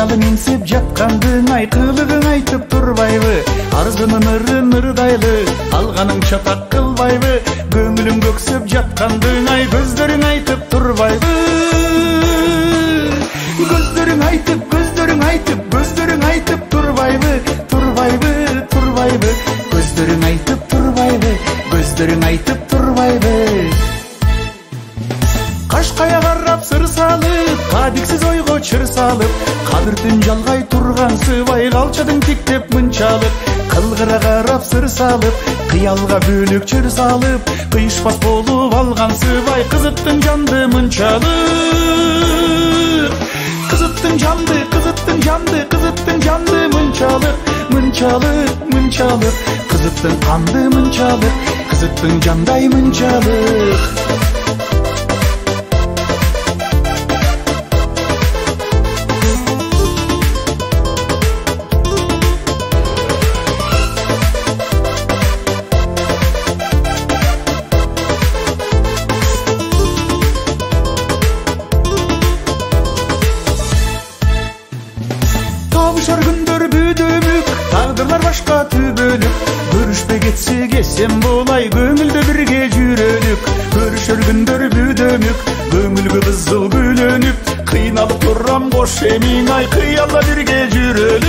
Жалын инсеп жаткандың айкылыгын айтып турбайбы? Арзынын ырын ырдайлы, алганың чатак кылбайбы? Көңүлүң көксөп жаткандың ай көздөрүң айтып турбайбы? Көздөрүң айтып турбайбы? Көздөрүң айтып турбайбы? Кашкая карап сыр салып, кадиксиз ойго чыр салып, кадыртын жалгай турган сыбай калчадың тиктеп мынчалып, кылгыра карап сыр салып, кыялга бөлөк чыр салып, кыйышпас болуп алган сыбай кызыттың жанды мынчалып. Кызыттың жанды мынчалып, кызыттың канды мынчалып, кызыттың жандай мынчалып. Табышар күндөр бүдөмүк, тагдырлар башка түбөлүк. Көрүшпөй кетсе кесем болай, көңүлдө бирге жүрөлүк. Көрүшөр күндөр бүдөмүк, көңүлгө кызыл гүлөнүп, кыйналып турам кош эмиң ай, кыялда бирге жүрөлүк.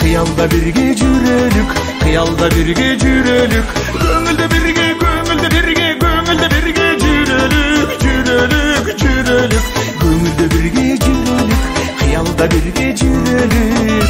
Кыялда бирге жүрөлүк. Кыялда бирге жүрөлүк. Көңүлдө бирге жүрөлүк. Көңүлдө бирге жүрөлүк, кыялда бирге жүрөлүк.